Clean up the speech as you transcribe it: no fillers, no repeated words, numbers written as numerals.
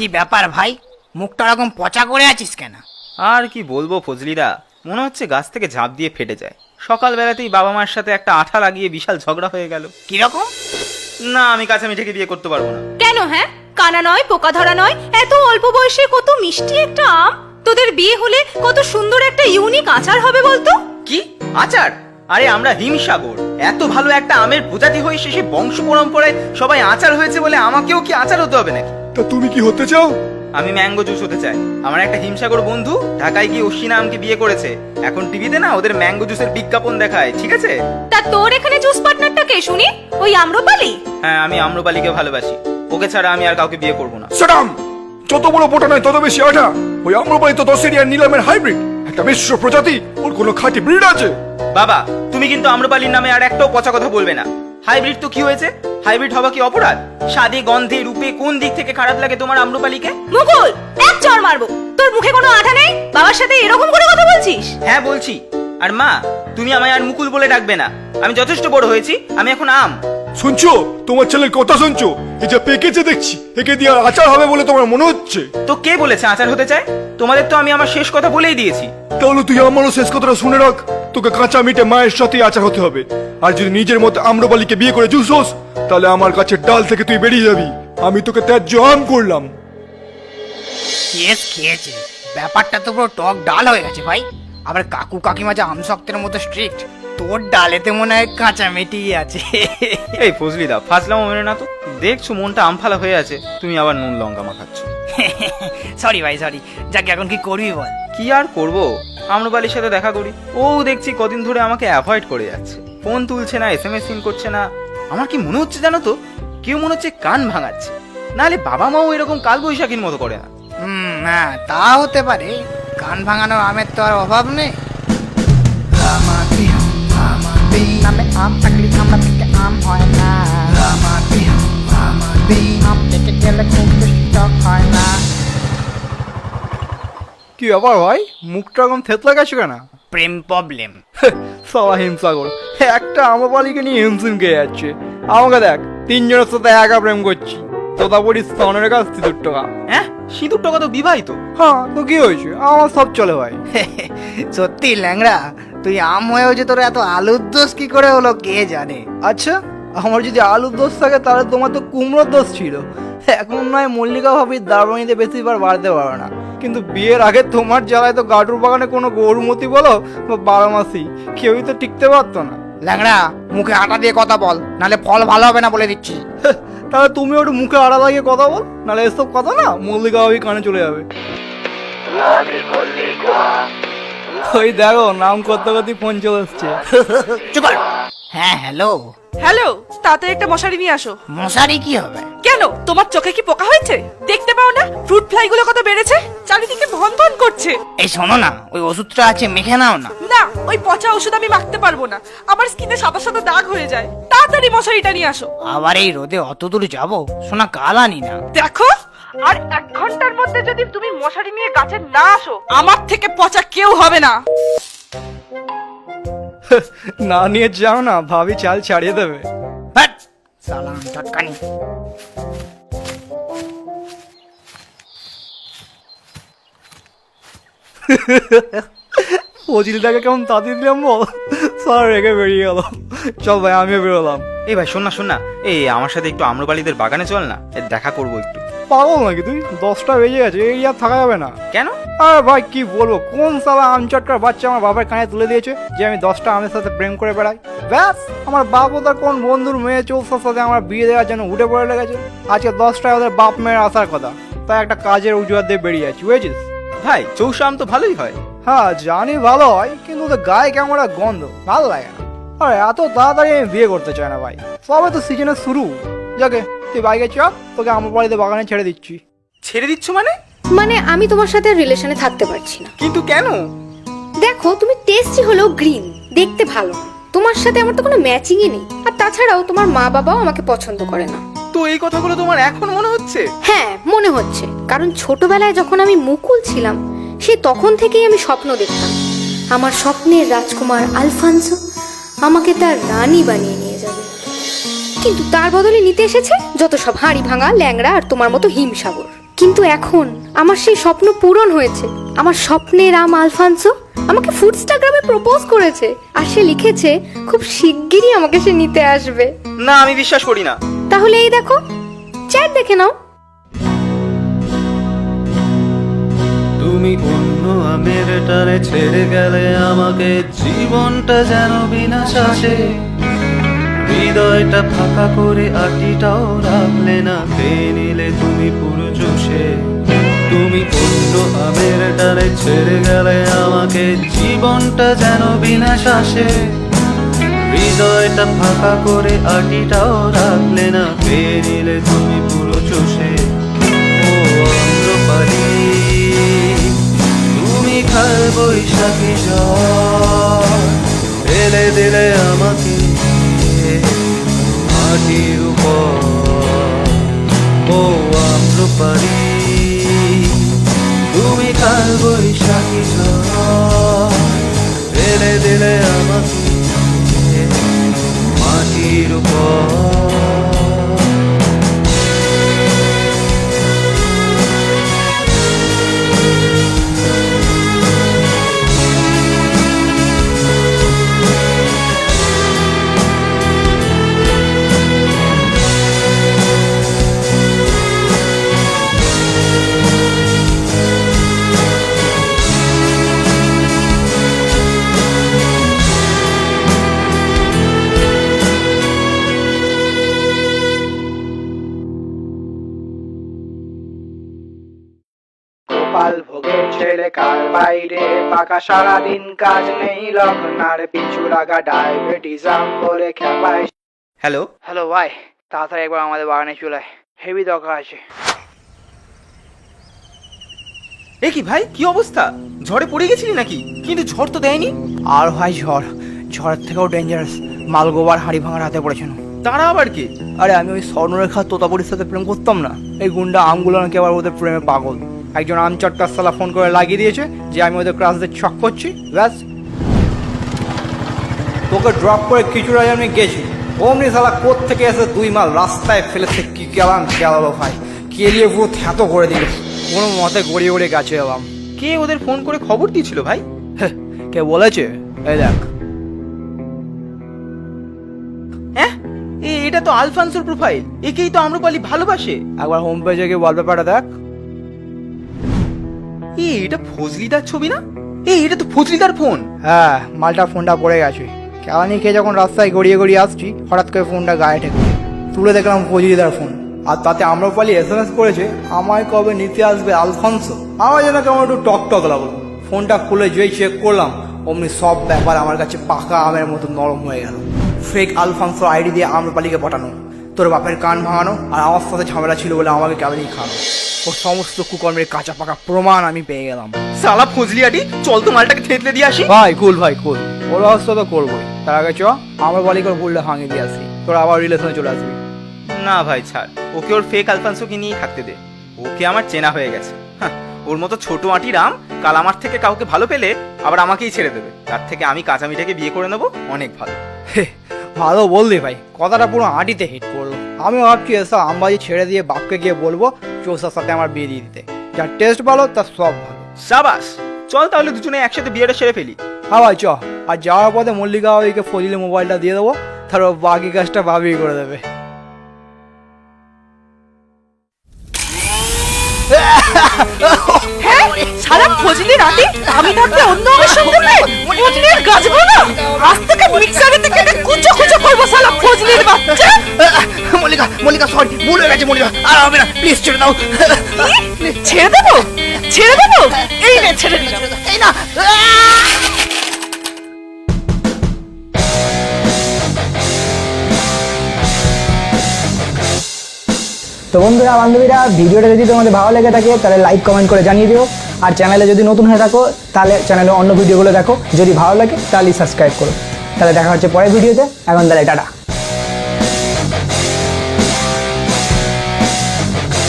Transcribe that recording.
কি ব্যাপার ভাই, মুখটা এরকম পচা করে আছিস কেন? আর কি বলবো ফজলিদা, মনে হচ্ছে গাছ থেকে ঝাঁপ দিয়ে ফেটে যায়। সকালবেলাতেই বাবা মার সাথে একটা আঠা লাগিয়ে বিশাল ঝগড়া হয়ে গেল। কিরকম? না, আমি কাছে মিঠেকে বিয়ে করতে পারবো না। কেন? হ্যাঁ, কানা নয়, পোকা ধরা নয়, এত অল্প বয়সে কত মিষ্টি একটা আম। তোদের বিয়ে হলে কত সুন্দর একটা ইউনিক আচার হবে বলতো। কি আচার? আরে আমরা হিমসাগর, এত ভালো একটা আমের প্রজাতি হয়ে শেষে বংশ পরম্পরায় সবাই আচার হয়েছে বলে আমাকেও কি আচার হতে হবে নাকি? তা তুমি কি হতে চাও? আমি ম্যাঙ্গো জুস হতে চাই। আমার একটা হিমসাগর বন্ধু ঢাকায় গিয়ে অশ্বিনা আমকে বিয়ে করেছে। এখন টিভিতে না ওদের ম্যাঙ্গো জুসের বিজ্ঞাপন দেখায়, ঠিক আছে? তা তোর এখানে জুস পার্টনারটা কে শুনি? ওই আম্রপালি? হ্যাঁ, আমি আম্রপালিকে ভালোবাসি। ওকে ছাড়া আমি আর কাউকে বিয়ে করবো না। সেটাম, যত বড় পোটা নয় তত বেশি আঠা। ওই আম্রপালি তো 10 এরিয়ার নিলামের হাইব্রিড, একটা মিশ্র প্রজাতি। ওর কোনো খাঁটি ব্রিড আছে? বাবা, তুমি কিন্তু আম্রপালির নামে আর একটাও পচা কথা বলবে না। হাইব্রিড তো কি হয়েছে? হাইব্রিড হওয়া কি অপরাধ? স্বাদে, গন্ধে, রূপে কোন দিক থেকে খারাপ লাগে তোমার আম্রপালিকে? মুকুল, এক চড় মারবো। তোর মুখে কোনো আঠা নেই, বাবার সাথে এরকম করে কথা বলছিস? হ্যাঁ বলছি। আর মা, তুমি আমায় আর মুকুল বলে ডাকবে না। আমি যথেষ্ট বড় হয়েছি, আমি এখন আম। শুনছো? তোমার ছেলের কথা শুনছো? এই যে পেকেছে দেখছি, একে দিয়ে আচার হবে বলে তোমার মনে হচ্ছে? তো কে বলেছে আচার হতে চায়? তোমাদের তো আমি আমার শেষ কথা বলেই দিয়েছি। তাহলে তুই আমারও শেষ কথাটা শুনে রাখ। তোকে কাঁচা মিটে মায়ের সাথে আচার হতে হবে। আর যদি নিজের মতো আম্রপালিকে বিয়ে করে জুস হোস, তাহলে আমার কাছে ডাল থেকে তুই বেরিয়ে যাবি। আমি তোকে ত্যায্য আম করলাম। কেস খেয়েছে, ব্যাপারটা তো পুরো টক ডাল হয়ে গেছে ভাই। আবার কাকু কাকিমা যে আমশক্তের মতো স্ট্রিক্ট, তোর ডালেতে মনে হয় কাঁচা মেটেই আছে। এই ফজলিদা, ফাজলামো মেনে না তো। দেখছো মনটা আমফালা হয়ে আছে, তুমি আবার নুন লঙ্কা মাখাচ্ছ। সরি ভাই, সরি। যাকে এখন কি করবি বল? কি আর করবো, আম্রপালির সাথে দেখা করি। ও দেখছি কদিন ধরে আমাকে অ্যাভয়েড করে যাচ্ছে। ফোন তুলছে না, SMS সিন করছে না। আমার কি মনে হচ্ছে জানো তো, কেউ মনে হচ্ছে কান ভাঙাচ্ছে। নাহলে বাবা মাও এরকম কাল বৈশাখীর মতো করে না। হ্যাঁ, তা হতে পারে। কান ভাঙানোর আমের তো আর অভাব নেই। নামে আম থাকলে আমরা থেকে আম হয় না। আম থেকে গেলে খুব বেশি টক হয় না। কি ব্যাপার ভাই, মুখটা এরকম থেতলা গেছে কেন? প্রেম প্রবলেম। সবাই হিমসাগর একটা আম্রপালিকে নিয়ে হিমসিম খেয়ে যাচ্ছে। আমাকে দেখ, তিনজনের সাথে একা প্রেম করছি। তোতা পড়ি স্তনের কাছ 30 টাকা। হ্যাঁ, সিঁদুর টাকা তো বিবাহিত। হ্যাঁ, তো কি হয়েছে? আমার সব চলে ভাই। সত্যি ল্যাংড়া, তুই আম হয়েও যে তোর এত আলুর দোষ কি করে হলো কে জানে। আচ্ছা, আমার যদি আলুর দোষ থাকে তাহলে তোমার তো কুমড়োর দোষ ছিল। এখন নয় মল্লিকা ভাবির দারবানিতে বেশিবার বাড়তে পারো না, কিন্তু বিয়ের আগে তোমার জ্বালায় তো গাডুর বাগানে কোনো গরুমতি বলো বা বারামাসি কেউই তো টিকতে পারতো না। ল্যাংড়া, মুখে আটা দিয়ে কথা বল, নালে ফল ভালো হবে না বলে দিচ্ছি। তাহলে তুমি একটু মুখে আড়া লাগিয়ে কথা বল, নাহলে এসব কথা না মল্লিকা ভাবি কানে চলে যাবে। ওই দেখো, নাম করতে করতে ফোন চলে এসছে। চুপ কর। হ্যাঁ, হ্যালো। হ্যালো, তাড়াতাড়ি একটা মশারি নিয়ে আসো। মশারি কি হবে? কেন, তোমার চোখে কি পোকা হয়েছে? দেখতে পাও না ফ্রুট ফ্লাই গুলো কত বেড়েছে? চারিদিকে ভন ভন করছে। এই শোনো না, ওই ওষুধটা আছে, মেখে নাও না। না, ওই পচা ওষুধ আমি মাখতে পারবো না, আমার স্কিনে সাদা সাদা দাগ হয়ে যায়। তাড়াতাড়ি মশারিটা নিয়ে আসো। আবার এই রোদে অত দূর যাবো? শোনা, কাল আনি না। দেখো, আর 1 ঘন্টার মধ্যে যদি তুমি মশারি নিয়ে গাছে না আসো, আমার থেকে পচা কেউ হবে না। না নিয়ে যাও না, ভাবি চাল ছাড়িয়ে দেবে। হ্যাট, সালাম চটকানি। ফজিলটাকে কেমন তাড়িয়ে দিলাম বল, স্যার রেগে বেরিয়ে গেল। চল ভাই, আমিও বেরোলাম। এই ভাই, শোন না, এই আমার সাথে একটু আম্রপালিদের বাগানে চল না, দেখা করবো একটু। পাগল নাকি তুই? 10টা বেজে গেছে, এই আর থাকা যাবে না। কেন? আরে ভাই কি বলবো, কোন সালা আমচটকার বাচ্চা আমার বাবার কানে তুলে দিয়েছে যে আমি 10টা আমের সাথে প্রেম করে বেড়াই। ব্যাস, আমার বাপ ওদের কোন বন্ধুর মেয়ে চৌসার সাথে আমার বিয়ে দেওয়ার জন্য উঠে পড়ে লেগেছে। আজকে 10টায় ওদের বাপ মেয়ের আসার কথা, তাই একটা কাজের অজুহাত দিয়ে বেরিয়ে যাচ্ছি, বুঝেছিস? ভাই, চৌষা আম তো ভালোই হয়। হ্যাঁ জানি ভালো হয়, কিন্তু ওদের গায়ে কেমন একটা গন্ধ, ভালো লাগে না। আরে এত তাড়াতাড়ি আমি বিয়ে করতে চাই না ভাই, সবে তো সিজনের শুরু। যাকে তুই বাইকে চ, তোকে আমার বাড়িতে বাগানে ছেড়ে দিচ্ছি। ছেড়ে দিচ্ছ মানে? মানে আমি তোমার সাথে রিলেশনে থাকতে পারছি না। কিন্তু কেন? দেখো, তুমি টেস্টি হলেও গ্রিন, দেখতে ভালো না। তোমার সাথে আমার তো কোনো ম্যাচিংই নেই। আর তাছাড়াও তোমার মা বাবাও আমাকে পছন্দ করে না। তো এই কথাগুলো তোমার এখন মনে হচ্ছে? হ্যাঁ, মনে হচ্ছে, কারণ ছোটবেলায় যখন আমি মুকুল ছিলাম, সে তখন থেকেই আমি স্বপ্ন দেখতাম আমার স্বপ্নের রাজকুমার আলফানসো আমাকে তার রানী বানিয়ে নিয়ে যাবে। কিন্তু তার বদলে নিতে এসেছে যত সব হাঁড়ি ভাঙা ল্যাংড়া আর তোমার মতো হিমসাগর। কিন্তু এখন আমার সেই স্বপ্ন পূরণ হয়েছে। আমার স্বপ্নের আম আলফান্সো আমাকে ফুডস্টাগ্রামে প্রপোজ করেছে, আর সে লিখেছে খুব শিগগিরই আমাকে সে নিতে আসবে। না, আমি বিশ্বাস করি না। তাহলে এই দেখো, চ্যাট দেখে নাও। তুমি অন্য আমের টানে ছেড়ে গেলে আমাকে, জীবনটা যেন বিনা শ্বাসে। হৃদয়টা ফাঁকা করে আটিটাও রাখলে না, খেয়ে নিলে তুমি পুরো চষে। তুমি অন্য আমের টানে ছেড়ে গেলে আমাকে, জীবনটা যেন বিনা শ্বাসে। হৃদয়টা ফাঁকা করে আটিটাও রাখলে না, খেয়ে নিলে তুমি পুরো চষে। ও আম্রপালি, তুমি কাল বৈশাখী ঝড় ফেলে দিলে আমাকে মাটির উপর। ও আম্রপালি, তুমি কাল বৈশাখী ঝড় ফেলে দিলে আমাকে মাটির উপর। গোপাল ভোগের ছেলে কার বাইরে, পাকা সারাদিন কাজ নেই, লগ্নার পিছু লাগা ডায়াবেটিস আম বলে খেপায়। হ্যালো, হ্যালো ভাই, তাড়াতাড়ি একবার আমাদের বাগানে চলে আয়, হেভি দরকার আছে। এ কি ভাই, কি অবস্থা? ঝড়ে পড়ে গেছিলি নাকি? কিন্তু ঝড় তো দেয়নি। আর ভাই ঝড়ের থেকেও ডেঞ্জারাস মালগোবার হাড়ি ভাঙার হাতে পড়েছে না। তারা আবার কি? আরে আমি ওই স্বর্ণরেখা তোতাপুরির সাথে প্রেম করতাম না, এই গুন্ডা আমগুলো নাকি আবার ওদের প্রেমে পাগল। একজন আম চটকার সালা ফোন করে লাগিয়ে দিয়েছে যে আমি ওদের ক্লাসদের ছক করছি। ব্যাস, তোকে ড্রপ করে কিছুটা আমি গেছি, অমনি সালা কোথ থেকে এসে 2 মাল রাস্তায় ফেলেছে। কি গেলাম ভাই, কেলিয়ে পুরো থ্যাতো করে দিল। কোনো মতে গড়িয়ে গড়িয়ে গেছে এলাম। কে ওদের ফোন করে খবর দিয়েছিল ভাই? কে বলেছে? এই দেখ। হ্যাঁ, এটা তো আলফান্সোর প্রোফাইল। একেই তো আম্রপালি ভালোবাসে। একবার হোম পেজে গিয়ে ওয়ালপেপারটা দেখ। এটা ফজলিদার ছবি না? এটা তো ফজলিদার ফোন। হ্যাঁ, মালটা ফোনটা পড়ে গেছে। কেলানি খেয়ে যখন রাস্তায় গড়িয়ে গড়িয়ে আসছি, হঠাৎ করে ফোনটা গায়ে ঠেকে তুলে দেখলাম ফজলিদার ফোন। আর তাতে আম্রপালি SMS করেছে, আমায় কবে নিতে আসবে আলফান্সো। আমার যেন কেমন একটু টক লাগলো। ফোনটা খুলে যেই চেক করলাম, অমনি সব ব্যাপার আমার কাছে পাকা আমের মতো নরম হয়ে গেল। ফেক আলফান্সো আইডি দিয়ে আম্রপালিকে পাঠানো, তোর বাপের কান ভাঙানো, আর আমার সাথে ঝামেলা ছিল বলে আমাকে কেলানি খানো। ওর সমস্ত কুকর্মের কাঁচা পাকা প্রমাণ আমি পেয়ে গেলাম। সালা ফজলিয়াটি, চল তো মালটাকে থেতলে দিয়ে আসি। ভাই কুল ওর অবস্থা তো করবোই। তার আগে চ আমার বালিকার ভুলটা ভাঙিয়ে দিয়ে আসি, তোর আবার রিলেশনে চলে আসবি। না ভাই ছাড়, ওকে ওর ফেক আলফান্সোকে নিয়েই থাকতে দে। ওকে আমার চেনা হয়ে গেছে। ওর মতো ছোট আঁটি রাম কাল আমার থেকে কাউকে ভালো পেলে আবার আমাকেই ছেড়ে দেবে। তার থেকে আমি কাঁচা মিঠাকে বিয়ে করে নেবো, অনেক ভালো। ভালো বললি ভাই, কথাটা পুরো আঁটিতে হিট করলো। আমি ভাবছি এসব আমবাজি ছেড়ে দিয়ে বাপকে গিয়ে বলবো চৌসার সাথে আমার বিয়ে দিয়ে দিতে। যার টেস্ট ভালো তার সব ভালো। সাবাস, চল তাহলে দুজনে একসাথে বিয়েটা সেরে ফেলি। হ্যাঁ ভাই চ। আর যাওয়ার পথে মল্লিকা ওইকে ফজলি মোবাইলটা দিয়ে দেবো, তারপর বাকি কাজটা ভাবি করে দেবে। হ্যাঁ, সারা ফজলি রাতে আমি থাকতে অন্য আমার সঙ্গে প্রেম? ফজলির গাছবো না, আজ থেকে মিক্সারে থেকে কুচো করবো সালা ফজলির বাচ্চা। মল্লিকা সরি, ভুল হয়ে গেছে মল্লিকা, আর হবে না, প্লিজ ছেড়ে দাও। ছেড়ে দেবো? এই নে ছেড়ে দিলাম। এই না। তো বন্ধুরা বান্ধবীরা, ভিডিওটা যদি তোমাদের ভালো লেগে থাকে তাহলে লাইক কমেন্ট করে জানিয়ে দিও। আর চ্যানেলে যদি নতুন হয়ে থাকো তাহলে চ্যানেলে অন্য ভিডিওগুলো দেখো, যদি ভালো লাগে তাহলে সাবস্ক্রাইব করো। তাহলে দেখা হচ্ছে পরের ভিডিওতে। এখন তাহলে টাটা।